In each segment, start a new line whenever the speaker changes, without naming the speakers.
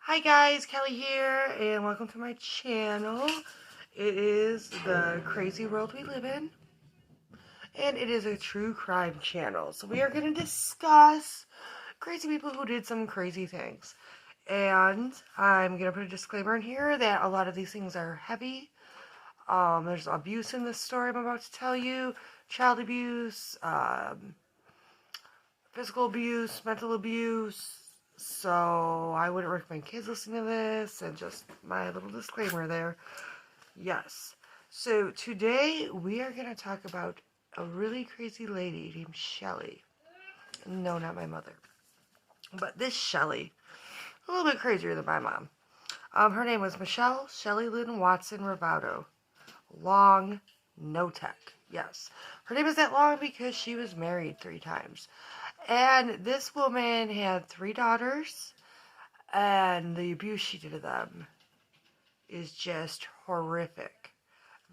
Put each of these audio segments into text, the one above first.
Hi guys, Kelly here, and welcome to my channel. It is the crazy world we live in, and it is a true crime channel. So we are going to discuss crazy people who did some crazy things. And I'm going to put a disclaimer in here that a lot of these things are heavy. There's abuse in this story I'm about to tell you. Child abuse, physical abuse, mental abuse. So I wouldn't recommend kids listening to this, and just my little disclaimer there. Yes. So today we are going to talk about a really crazy lady named Shelly. No, not my mother. But this Shelly, a little bit crazier than my mom. Her name was Michelle Shelly Lynn Watson Ravato. Long, no tech. Yes. Her name is that long because she was married 3 times. And this woman had 3 daughters, and the abuse she did to them is just horrific.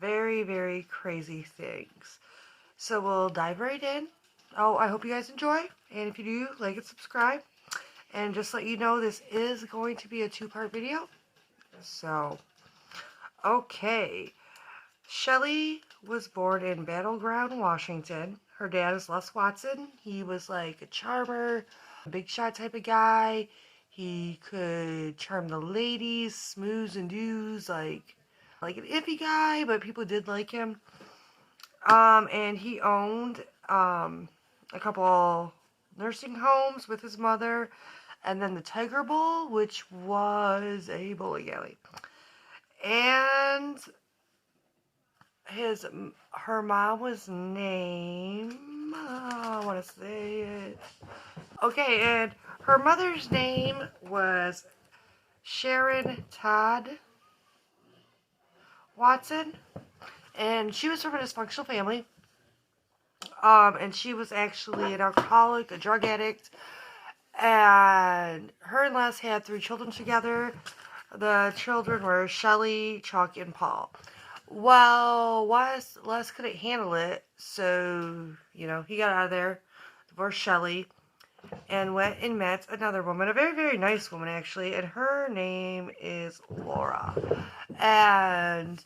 Very, very crazy things. So we'll dive right in. Oh, I hope you guys enjoy. And if you do, like and subscribe. And just let you know, this is going to be a 2-part video. So, okay. Shelly was born in Battleground, Washington. Her dad is Les Watson. He was like a charmer, a big shot type of guy. He could charm the ladies, smooze and doos, like an iffy guy, but people did like him. And he owned a couple nursing homes with his mother, and then the Tiger Bowl, which was a bowling alley. And her mom was named, I want to say it. Okay, and her mother's name was Sharon Todd Watson, and she was from a dysfunctional family. And she was actually an alcoholic, a drug addict, and her and Les had 3 children together. The children were Shelly, Chuck, and Paul. Well, Les couldn't handle it, so, he got out of there, divorced Shelly, and went and met another woman, a very, very nice woman, actually, and her name is Laura. And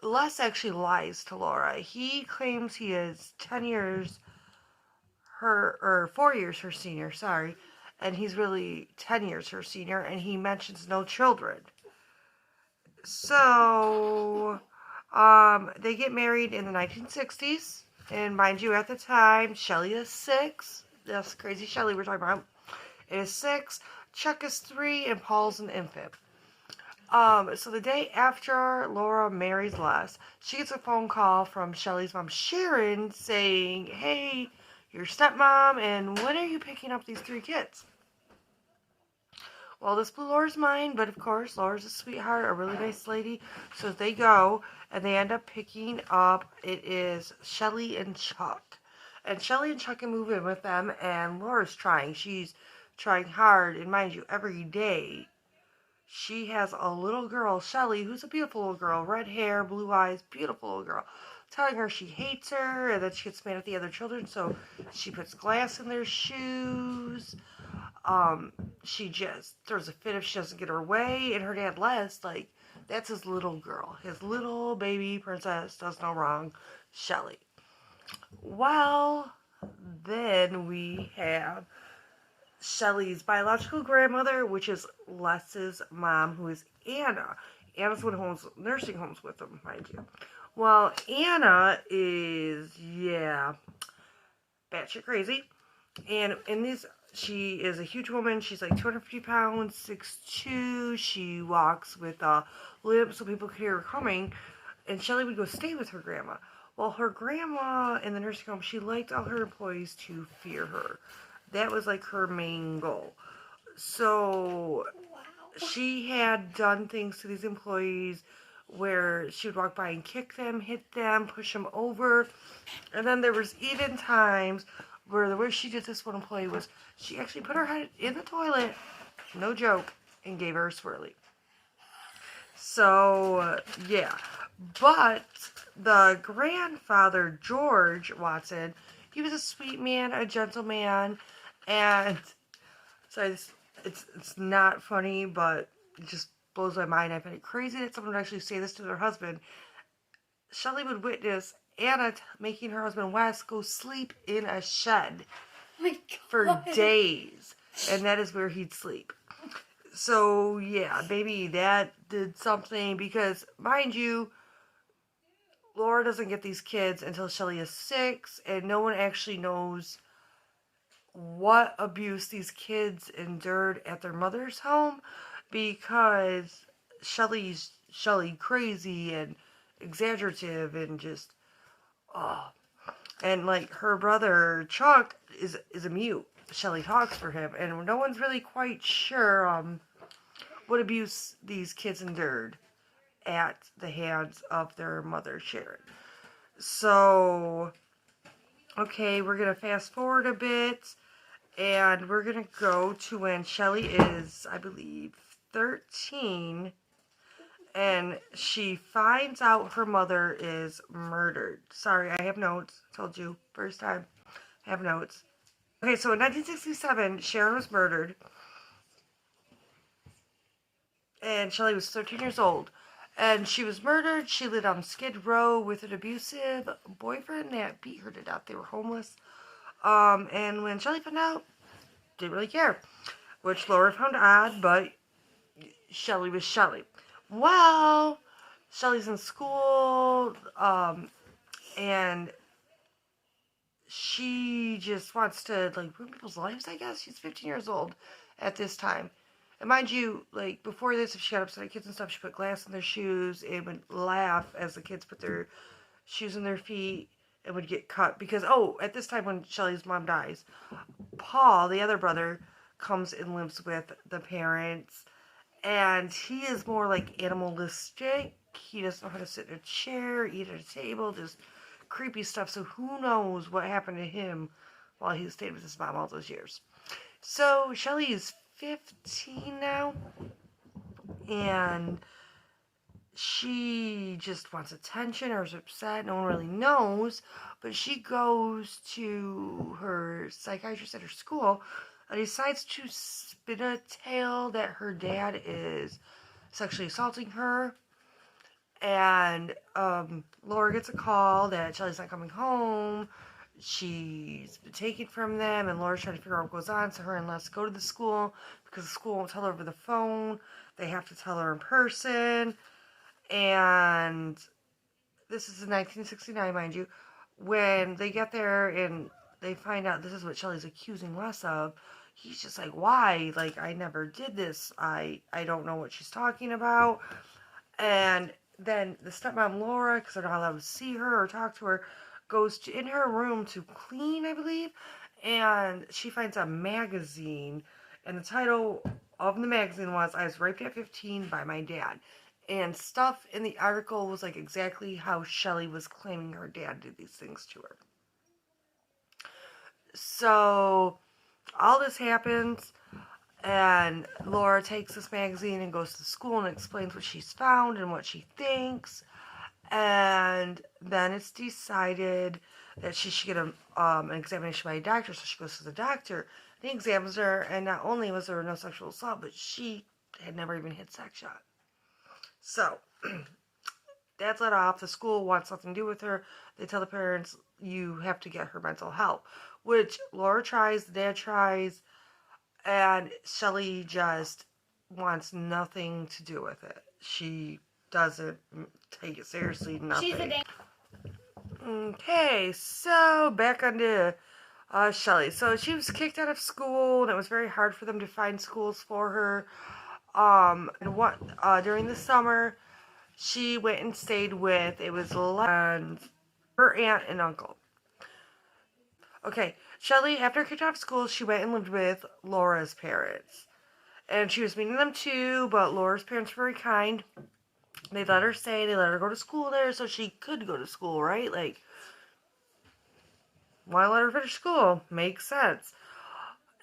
Les actually lies to Laura. He claims he is 10 years 4 years her senior, sorry, and he's really 10 years her senior, and he mentions no children. So, they get married in the 1960s, and mind you, at the time, Shelly is 6. This crazy Shelly we're talking about is 6, Chuck is 3, and Paul's an infant. So the day after Laura marries Les, she gets a phone call from Shelly's mom, Sharon, saying, "Hey, your stepmom, and when are you picking up these 3 kids?" Well, this blew Laura's mind, but of course, Laura's a sweetheart, a really nice lady. So they go, and they end up picking up, it is Shelly and Chuck. And Shelly and Chuck can move in with them, and Laura's trying. She's trying hard, and mind you, every day, she has a little girl, Shelly, who's a beautiful little girl, red hair, blue eyes, beautiful little girl, telling her she hates her, and that she gets mad at the other children, so she puts glass in their shoes. She just throws a fit if she doesn't get her way, and her dad Les, that's his little girl. His little baby princess does no wrong, Shelly. Well, then we have Shelly's biological grandmother, which is Les's mom, who is Anna. Anna's one who owns nursing homes with them, mind you. Well, Anna is, batshit crazy. And she is a huge woman. She's like 250 pounds, 6'2". She walks with a limp so people could hear her coming. And Shelly would go stay with her grandma. Well, her grandma in the nursing home, she liked all her employees to fear her. That was like her main goal. So she had done things to these employees where she would walk by and kick them, hit them, push them over. And then there was even times where the way she did this one employee was she actually put her head in the toilet, no joke, and gave her a swirly. So, yeah. But the grandfather, George Watson, he was a sweet man, a gentleman, and so It's not funny, but it just blows my mind. I find it crazy that someone would actually say this to their husband. Shelly would witness Anna making her husband Wes go sleep in a shed for days, and that is where he'd sleep. So yeah, maybe that did something, because mind you, Laura doesn't get these kids until Shelly is 6, and no one actually knows what abuse these kids endured at their mother's home, because Shelly crazy and exaggerative and just oh, and like her brother Chuck is a mute. Shelly talks for him, and no one's really quite sure what abuse these kids endured at the hands of their mother Sharon. So okay, we're gonna fast forward a bit, and we're gonna go to when Shelly is, I believe, 13, and she finds out her mother is murdered. Sorry, I have notes. Told you, first time. I have notes. Okay, so in 1967, Sharon was murdered, and Shelly was 13 years old. And she was murdered. She lived on Skid Row with an abusive boyfriend that beat her to death. They were homeless. And when Shelly found out, didn't really care, which Laura found odd, but Shelly was Shelly. Well, Shelly's in school, and she just wants to, like, ruin people's lives, I guess. She's 15 years old at this time. And mind you, like, before this, if she got upset at kids and stuff, she put glass in their shoes and would laugh as the kids put their shoes in their feet and would get cut. Because, at this time when Shelly's mom dies, Paul, the other brother, comes and lives with the parents. And he is more like animalistic. He doesn't know how to sit in a chair, eat at a table, just creepy stuff. So who knows what happened to him while he stayed with his mom all those years. So Shelly is 15 now, and she just wants attention or is upset. No one really knows, but she goes to her psychiatrist at her school and decides to spin a tale that her dad is sexually assaulting her. And Laura gets a call that Shelly's not coming home. She's been taken from them, and Laura's trying to figure out what goes on. So her and Les go to the school because the school won't tell her over the phone. They have to tell her in person. And this is in 1969, mind you. When they get there and they find out this is what Shelly's accusing Les of, he's just like, why? Like, I never did this. I don't know what she's talking about. And then the stepmom Laura, because they're not allowed to see her or talk to her, goes in her room to clean, I believe, and she finds a magazine, and the title of the magazine was "I was raped at 15 by my dad," and stuff in the article was like exactly how Shelly was claiming her dad did these things to her. So all this happens, and Laura takes this magazine and goes to school and explains what she's found and what she thinks. And then it's decided that she should get an examination by a doctor. So she goes to the doctor. He examines her, and not only was there no sexual assault, but she had never even had sex yet. So that's let off. The school wants nothing to do with her. They tell the parents, you have to get her mental help, which Laura tries, the dad tries, and Shelly just wants nothing to do with it. She doesn't take it seriously, nothing. Okay, so back onto Shelly. So she was kicked out of school, and it was very hard for them to find schools for her. During the summer, she went and stayed with, it was and her aunt and uncle. Okay, Shelly, after kicked out of school, she went and lived with Laura's parents. And she was meeting them too, but Laura's parents were very kind. They let her stay, they let her go to school there so she could go to school, right? Like, why let her finish school? Makes sense.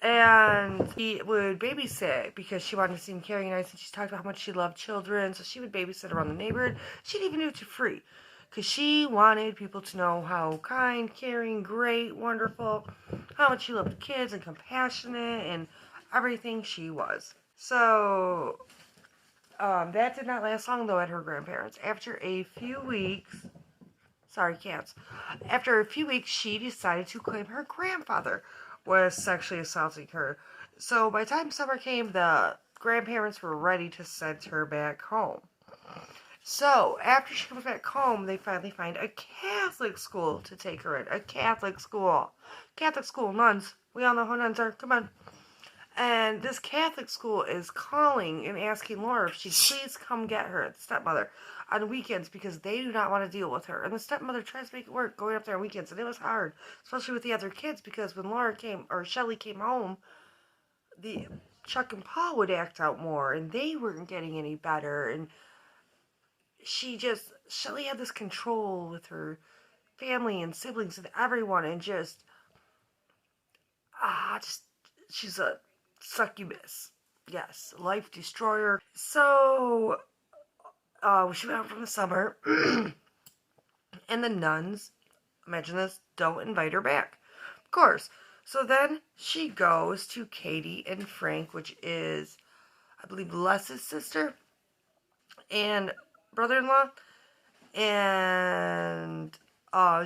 And she would babysit because she wanted to seem caring and nice, and she talked about how much she loved children, so she would babysit around the neighborhood. She'd even do it for free because she wanted people to know how kind, caring, great, wonderful, how much she loved kids and compassionate, and everything she was. So, that did not last long, though, at her grandparents'. After a few weeks, sorry, cats. After a few weeks, she decided to claim her grandfather was sexually assaulting her. So by the time summer came, the grandparents were ready to send her back home. So after she comes back home, they finally find a Catholic school to take her in. A Catholic school. Catholic school, nuns. We all know who nuns are. Come on. And this Catholic school is calling and asking Laura if she'd please come get her, the stepmother, on weekends because they do not want to deal with her. And the stepmother tries to make it work going up there on weekends, and it was hard, especially with the other kids, because when Laura came, or Shelly came home, the Chuck and Paul would act out more, and they weren't getting any better. And Shelly had this control with her family and siblings and everyone, and just, she's a succubus. Yes, life destroyer. So, she went out from the summer, and the nuns, imagine this, don't invite her back. Of course. So then she goes to Katie and Frank, which is, I believe, Les's sister and brother-in-law. And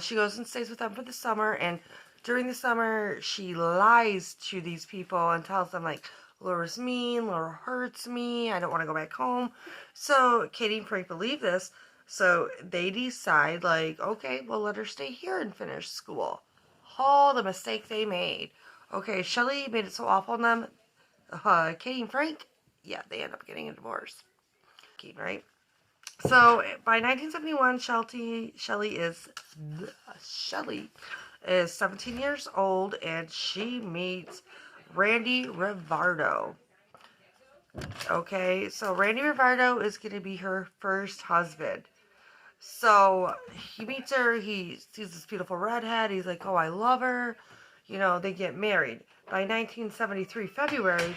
she goes and stays with them for the summer. And during the summer, she lies to these people and tells them, like, Laura's mean, Laura hurts me, I don't want to go back home. So Katie and Frank believe this. So they decide, like, okay, we'll let her stay here and finish school. Oh, the mistake they made. Okay, Shelly made it so awful on them. Katie and Frank, yeah, they end up getting a divorce. Right? So by 1971, Shelly is 17 years old, and she meets Randy Rivardo. Okay, so Randy Rivardo is going to be her first husband. So he meets her, he sees this beautiful redhead, he's like, oh, I love her. You know, they get married. By 1973, February,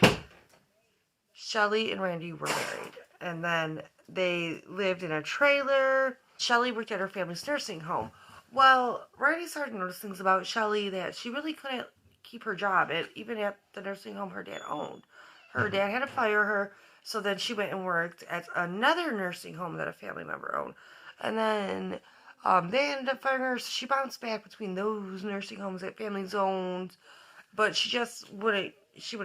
Shelly and Randy were married. And then they lived in a trailer. Shelly worked at her family's nursing home. Well, Randy started to notice things about Shelly that she really couldn't keep her job, even at the nursing home her dad owned. Her dad had to fire her, so then she went and worked at another nursing home that a family member owned. And then they ended up firing her, so she bounced back between those nursing homes that families owned, but she wouldn't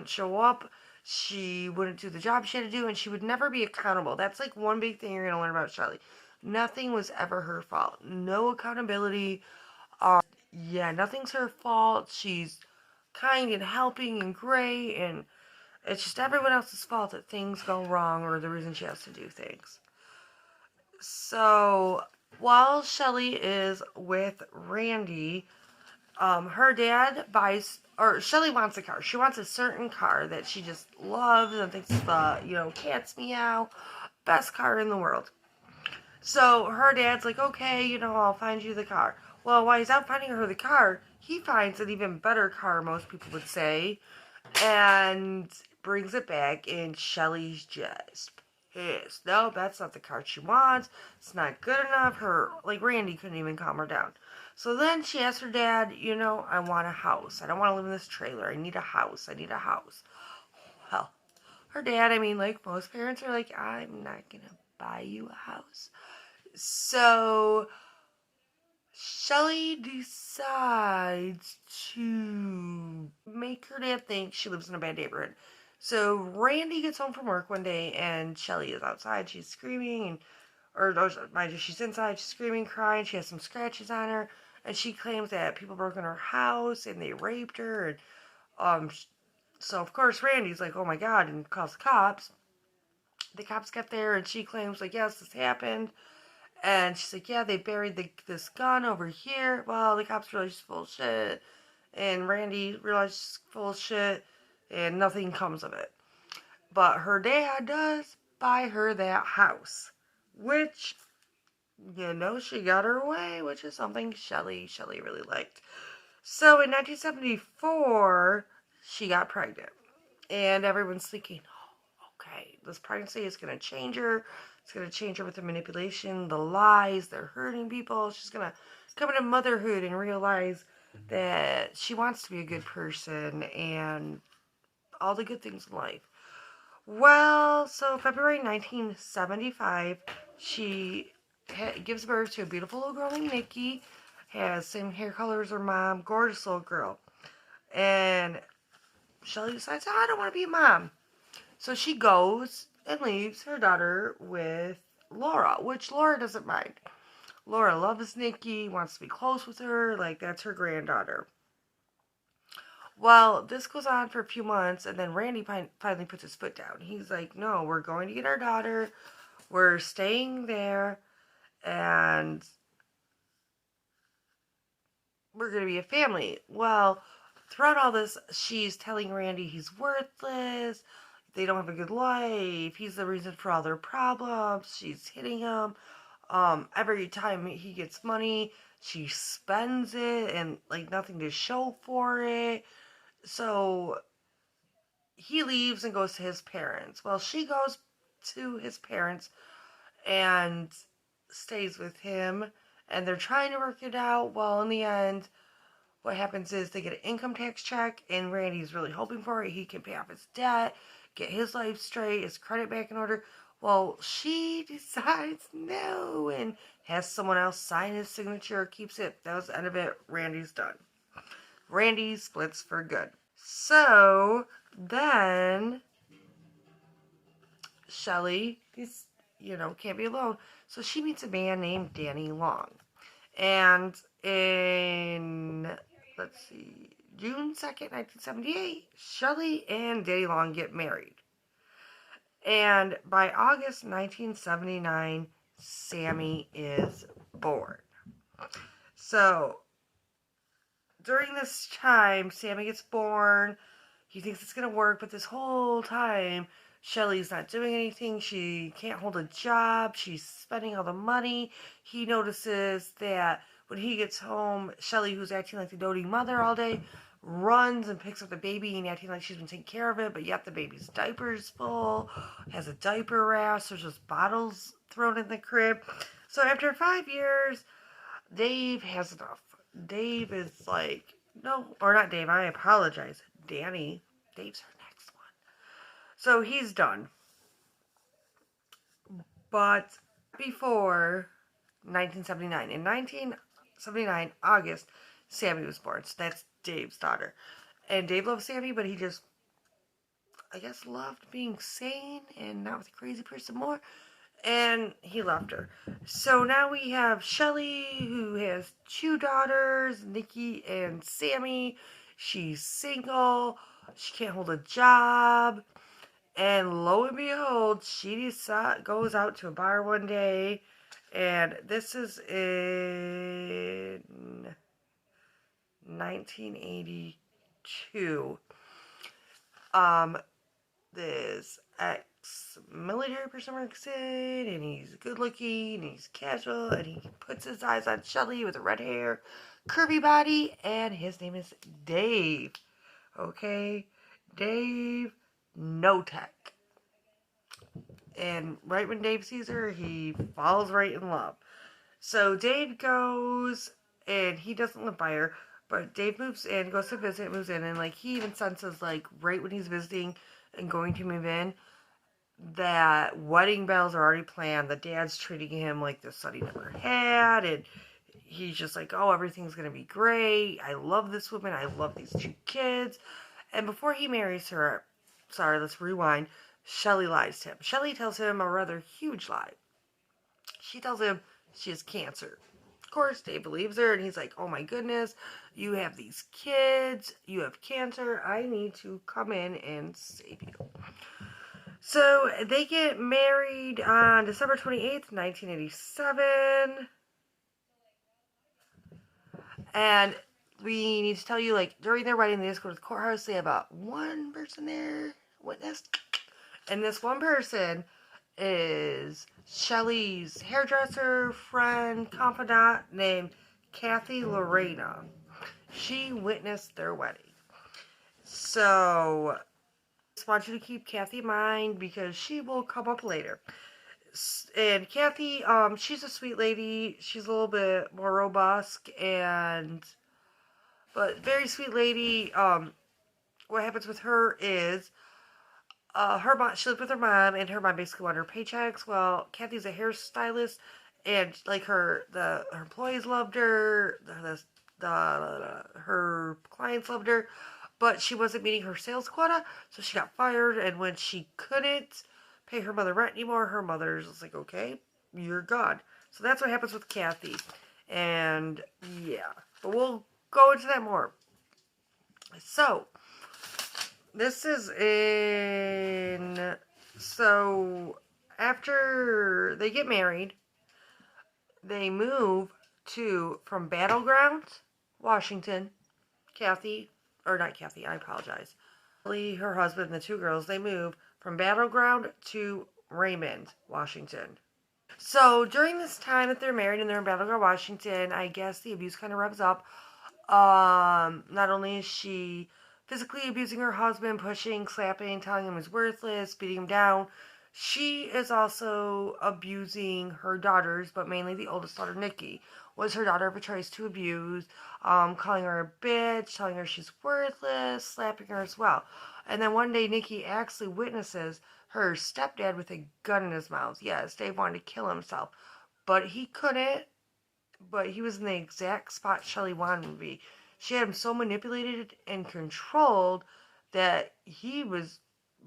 show up, she wouldn't do the job she had to do, and she would never be accountable. That's like one big thing you're going to learn about Shelly. Nothing was ever her fault. No accountability. Nothing's her fault. She's kind and helping and great, and it's just everyone else's fault that things go wrong or the reason she has to do things. So, while Shelly is with Randy, her dad Shelly wants a car. She wants a certain car that she just loves and thinks the, cat's meow, best car in the world. So her dad's like, okay, I'll find you the car. Well, while he's out finding her the car, he finds an even better car, most people would say, and brings it back, and Shelly's just pissed. No, that's not the car she wants. It's not good enough. Randy couldn't even calm her down. So then she asks her dad, I want a house. I don't want to live in this trailer. I need a house. Well, her dad, like most parents, are like, I'm not going to buy you a house. So Shelly decides to make her dad think she lives in a bad neighborhood. So Randy gets home from work one day, and Shelly is outside. She's screaming, she's inside. She's screaming, crying. She has some scratches on her, and she claims that people broke in her house and they raped her. And so of course Randy's like, oh my god, and calls the cops. The cops get there, and she claims like, yes, this happened. And she's like, yeah, they buried this gun over here. Well, the cops realize she's full of shit. And Randy realizes she's full of shit. And nothing comes of it. But her dad does buy her that house. Which, she got her way. Which is something Shelly really liked. So in 1974, she got pregnant. And everyone's thinking, okay, this pregnancy is going to change her. It's going to change her with the manipulation, the lies, they're hurting people. She's going to come into motherhood and realize that she wants to be a good person and all the good things in life. Well, so February 1975, she gives birth to a beautiful little girl named Nikki. Has same hair color as her mom, gorgeous little girl. And Shelly decides, oh, I don't want to be a mom. So she goes and leaves her daughter with Laura, which Laura doesn't mind. Laura loves Nikki, wants to be close with her, like that's her granddaughter. Well, this goes on for a few months, and then Randy finally puts his foot down. He's like, no, we're going to get our daughter. We're staying there, and we're going to be a family. Well, throughout all this, she's telling Randy he's worthless. They don't have a good life. He's the reason for all their problems. She's hitting him. Every time he gets money, she spends it and like nothing to show for it. So he leaves and goes to his parents. Well, she goes to his parents and stays with him, and they're trying to work it out. Well, in the end, what happens is they get an income tax check, and Randy's really hoping for it. He can pay off his debt, get his life straight, his credit back in order. Well, she decides no and has someone else sign his signature, keeps it. That was the end of it. Randy's done. Randy splits for good. So then Shelly is, can't be alone. So she meets a man named Danny Long. And in, June 2nd, 1978, Shelly and Danny Long get married. And by August 1979, Sammy is born. So during this time, Sammy gets born. He thinks it's going to work, but this whole time, Shelly's not doing anything. She can't hold a job. She's spending all the money. He notices that when he gets home, Shelly, who's acting like the doting mother all day, runs and picks up the baby and acting like she's been taking care of it, but yet the baby's diaper's full, has a diaper rash, there's just bottles thrown in the crib. So after 5 years, Dave has enough. Dave is like, no, or not Dave, I apologize. Danny. Dave's her next one. So he's done. But before 1979, in 1979, August, Sammy was born. So that's Dave's daughter. And Dave loves Sammy, but he just, I guess, loved being sane and not with a crazy person more. And he left her. So now we have Shelly, who has 2 daughters, Nikki and Sammy. She's single. She can't hold a job. And lo and behold, she goes out to a bar one day. And this is in 1982. This ex-military person works in, and he's good looking, and he's casual, and he puts his eyes on Shelly with red hair, curvy body, and his name is Dave. Okay? Dave No Tech. And right when Dave sees her, he falls right in love. So Dave goes, and he doesn't live by her, but Dave moves in, goes to visit, moves in, and like he even senses like right when he's visiting and going to move in, that wedding bells are already planned. The dad's treating him like the son he never had, and he's just like, oh, everything's gonna be great. I love this woman. I love these 2 kids. And before he marries her, sorry, let's rewind. Shelly lies to him. Shelly tells him a rather huge lie. She tells him she has cancer. Of course, Dave believes her, and he's like, oh my goodness, you have these kids, you have cancer, I need to come in and save you. So they get married on December 28th, 1987. And we need to tell you, like, during their wedding, they just go to the courthouse. They have one person there, witness. And this one person is Shelly's hairdresser, friend, confidant named Kathy Lorena. She witnessed their wedding. So, I just want you to keep Kathy in mind because she will come up later. And Kathy, she's a sweet lady. She's a little bit more robust but very sweet lady. What happens with her is her mom, she lived with her mom, and her mom basically wanted her paychecks. Well, Kathy's a hairstylist, and like her employees loved her, her clients loved her, but she wasn't meeting her sales quota, so she got fired. And when she couldn't pay her mother rent anymore, her mother's just like, okay, you're gone. So that's what happens with Kathy, and yeah, but we'll go into that more. So this is in. So, after they get married, they move from Battleground, Washington. Kathy, or not Kathy, I apologize. Her husband, and the two girls, they move from Battleground to Raymond, Washington. So, during this time that they're married and they're in Battleground, Washington, I guess the abuse kind of revs up. Not only is she physically abusing her husband, pushing, slapping, telling him he's worthless, beating him down, she is also abusing her daughters, but mainly the oldest daughter, Nikki, was her daughter of a choice to abuse, calling her a bitch, telling her she's worthless, slapping her as well. And then one day, Nikki actually witnesses her stepdad with a gun in his mouth. Yes, Dave wanted to kill himself, but he couldn't, but he was in the exact spot Shelly wanted him to be. She had him so manipulated and controlled that he was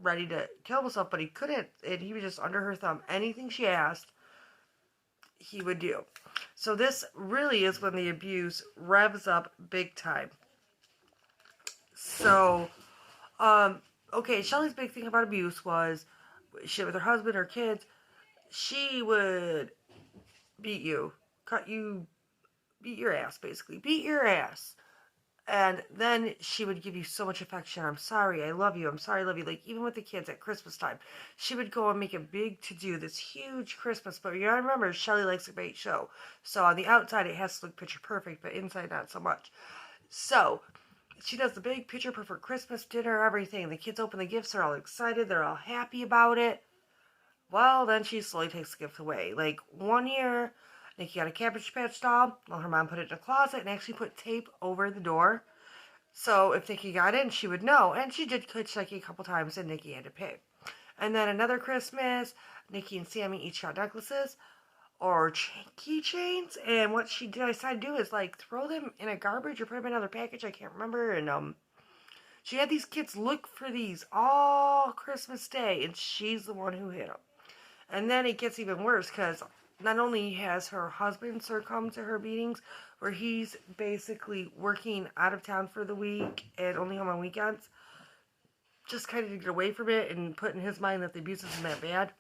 ready to kill himself, but he couldn't, and he was just under her thumb. Anything she asked, he would do. So this really is when the abuse revs up big time. So, okay, Shelly's big thing about abuse was shit with her husband, her kids. She would beat you, cut you, beat your ass, basically. Beat your ass. And then she would give you so much affection. I'm sorry, I love you. I'm sorry, I love you. Like, even with the kids at Christmas time, she would go and make a big to-do, this huge Christmas. But you gotta remember, Shelly likes a great show. So on the outside, it has to look picture perfect, but inside, not so much. So she does the big picture perfect Christmas dinner, everything. The kids open the gifts, they're all excited, they're all happy about it. Well, then she slowly takes the gift away. Like, one year, Nikki got a Cabbage Patch doll. Well, her mom put it in a closet and actually put tape over the door. So if Nikki got in, she would know. And she did catch Nikki a couple times, and Nikki had to pay. And then another Christmas, Nikki and Sammy each got necklaces or keychains. And what she decided to do is, like, throw them in a garbage or put them in another package. I can't remember. And she had these kids look for these all Christmas Day, and she's the one who hid them. And then it gets even worse because not only has her husband succumbed to her beatings, where he's basically working out of town for the week and only home on weekends, just kind of to get away from it and put in his mind that the abuse isn't that bad,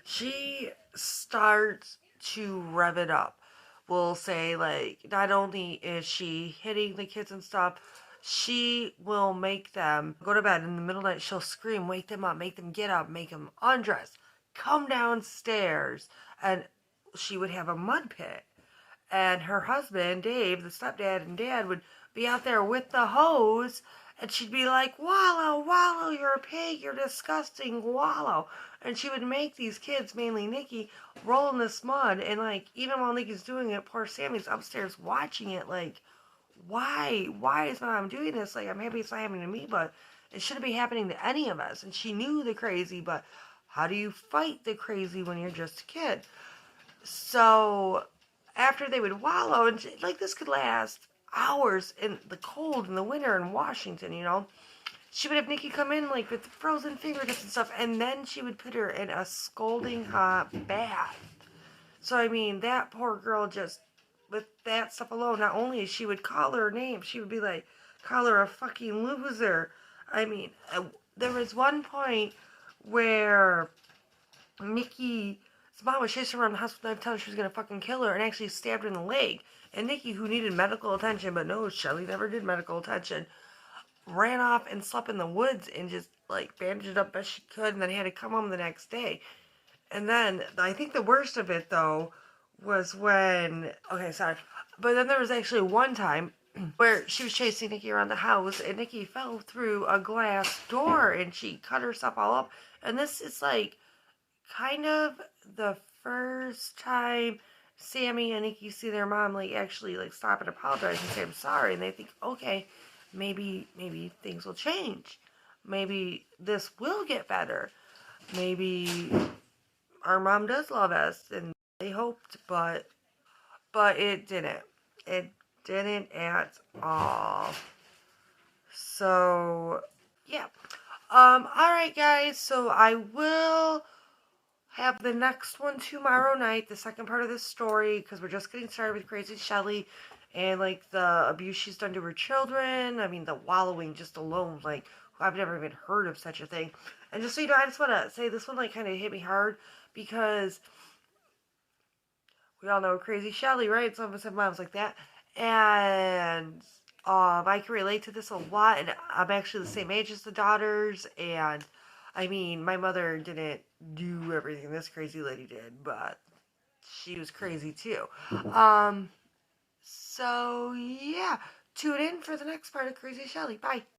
she starts to rev it up. We'll say, like, not only is she hitting the kids and stuff, she will make them go to bed in the middle of the night. She'll scream, wake them up, make them get up, make them undress, come downstairs. And she would have a mud pit. And her husband, Dave, the stepdad and dad, would be out there with the hose. And she'd be like, wallow, wallow, you're a pig, you're disgusting, wallow. And she would make these kids, mainly Nikki, roll in this mud. And, like, even while Nikki's doing it, poor Sammy's upstairs watching it, like, why? Why is mom doing this? Like, I'm happy it's not happening to me, but it shouldn't be happening to any of us. And she knew the crazy, but how do you fight the crazy when you're just a kid? So, after they would wallow, and like, this could last hours in the cold in the winter in Washington, you know. She would have Nikki come in, like, with frozen fingertips and stuff, and then she would put her in a scalding hot bath. So, I mean, that poor girl just, with that stuff alone, not only she would call her name, she would be like, call her a fucking loser. I mean, there was one point where Nikki's mom was chasing her around the house with a knife, telling her she was going to fucking kill her, and actually stabbed her in the leg. And Nikki, who needed medical attention, but no, Shelly never did medical attention, ran off and slept in the woods and just, like, bandaged up best she could, and then had to come home the next day. And then, I think the worst of it, though, was when, okay, sorry, but then there was actually one time where she was chasing Nikki around the house, and Nikki fell through a glass door, and she cut herself all up. And this is, like, kind of the first time Sammy and Nikki see their mom, like, actually, like, stop and apologize and say, I'm sorry. And they think, okay, maybe things will change. maybe this will get better. Maybe our mom does love us, and they hoped, but it didn't. It didn't at all. So yeah. Alright guys, so I will have the next one tomorrow night, the second part of this story, because we're just getting started with Crazy Shelly and like the abuse she's done to her children. I mean, the wallowing just alone, like I've never even heard of such a thing. And just so you know, I just want to say this one like kind of hit me hard because we all know Crazy Shelly, right? Some of us have moms like that, and I can relate to this a lot. And I'm actually the same age as the daughters, and I mean, my mother didn't do everything this crazy lady did, but she was crazy too. So yeah, tune in for the next part of Crazy Shelly. Bye.